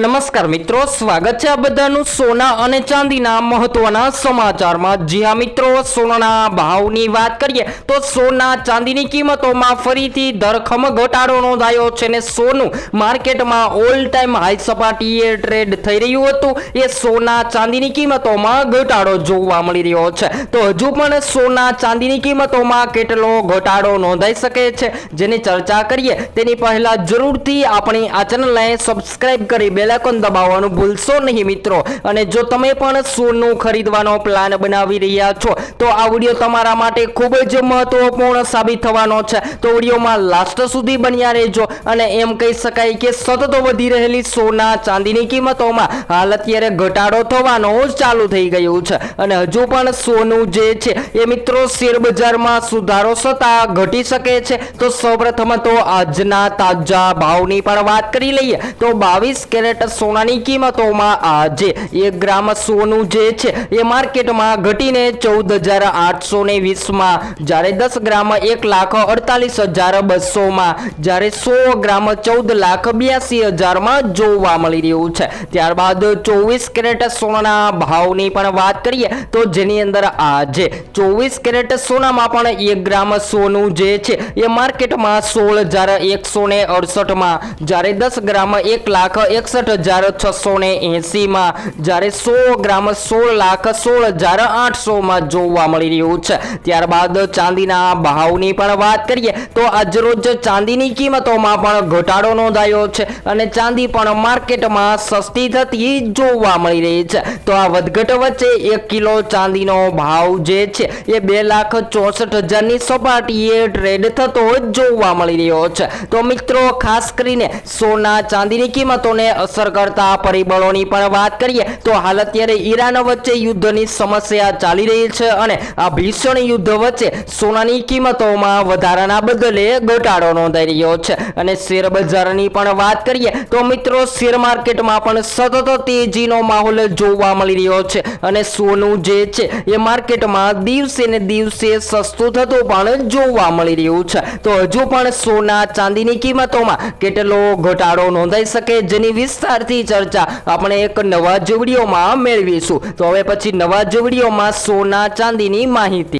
નમસ્કાર મિત્રો, સ્વાગત છે આ બધાનું સોના અને ચાંદીના મહત્વના સમાચારમાં। જી હા મિત્રો, સોનાના ભાવની વાત કરીએ તો સોના ચાંદીની કિંમતોમાં ફરીથી ધરખમ ઘટાડો નોંધાયો છે ને સોનું માર્કેટમાં ઓલ ટાઈમ હાઈ સપાટીએ ટ્રેડ થઈ રહ્યું હતું એ સોના ચાંદીની કિંમતોમાં ઘટાડો જોવા મળી રહ્યો છે। તો હજુ પણ સોના ચાંદીની કિંમતોમાં કેટલો ઘટાડો નોંધાઈ શકે છે જેની ચર્ચા કરીએ તેની પહેલા જરૂરથી આપણી આ ચેનલને સબસ્ક્રાઇબ કરી બેલ આઇકોન દબાવવાનું ભૂલશો નહીં મિત્રો। અને જો તમે પણ સોનું ખરીદવાનો પ્લાન બનાવી રહ્યા છો તો આ વિડિયો તમારા માટે ખૂબ જ મહત્વપૂર્ણ સાબિત થવાનો છે, તો વિડિયોમાં લાસ્ટ સુધી બન્યા રહેજો। અને એમ કહી શકાય કે સતત વધી રહેલી સોના ચાંદીની કિંમતોમાં હાલ અત્યારે ઘટાડો થવાનો ચાલુ થઈ ગયું છે અને હજુ પણ સોનું જે છે એ મિત્રો શેર બજારમાં સુધારો થતા ઘટી શકે છે। તો સૌપ્રથમ તો આજના તાજા ભાવની પણ વાત કરી લઈએ તો 22 કેરેટ સોનાની કિંમતોમાં આજે 1 ગ્રામ સોનું જે છે એ માર્કેટમાં ઘટીને 14,820 માં, જ્યારે 10 ગ્રામ 1,48,200 માં, જ્યારે 100 ગ્રામ 14,82,000 માં જોવા મળી રહ્યું છે। ત્યારબાદ 24 કેરેટ સોનાના ભાવની પણ વાત કરીએ તો જેની અંદર આજે 24 કેરેટ સોનામાં પણ 1 ગ્રામ સોનું જે છે એ માર્કેટમાં 16,168 માં, જ્યારે 10 ગ્રામ 1,61,680 માં, જ્યારે 100 ગ્રામ 16,16,800 માં જોવા મળી રહ્યું છે। ત્યારબાદ ચાંદીના ભાવની પણ વાત કરીએ તો આજરોજ ચાંદીની કિંમતોમાં પણ ઘટાડો નોંધાયો છે અને ચાંદી પણ માર્કેટમાં સસ્તી થતી જોવા મળી રહી છે। તો આ વધઘટ વચ્ચે 1 કિલો ચાંદીનો ભાવ જે છે એ 2,64,000 ની સપાટીએ ટ્રેડ થતો જોવા મળી રહ્યો છે। તો મિત્રો ખાસ કરીને સોના ચાંદીની કિંમતોને અસર કરતા પરિબળોની પણ વાત કરીએ તો હાલ અત્યારે ઈરાન વચ્ચે યુદ્ધની સમસ્યા ચાલી રહી છે અને આ ભીષણ યુદ્ધ વચ્ચે સોનાની કિંમતોમાં વધારાના બદલે ઘટાડો નોંધાઈ રહ્યો છે। અને શેર બજારની પણ વાત કરીએ તો મિત્રો શેર માર્કેટમાં પણ સતત તેજીનો માહોલ જોવા મળી રહ્યો છે અને સોનું જે છે એ માર્કેટમાં દિવસે ને દિવસે સસ્તું થતું પણ જોવા મળી રહ્યું છે। તો હજુ પણ સોના ચાંદીની કિંમતોમાં કેટલો ઘટાડો નોંધાઈ શકે જેની વિસ્તારથી ચર્ચા આપણે એક નવા જ વિડીયોમાં મેળવીશું। તો હવે પછી નવા જ વિડીયોમાં સોના ચાંદીની માહિતી।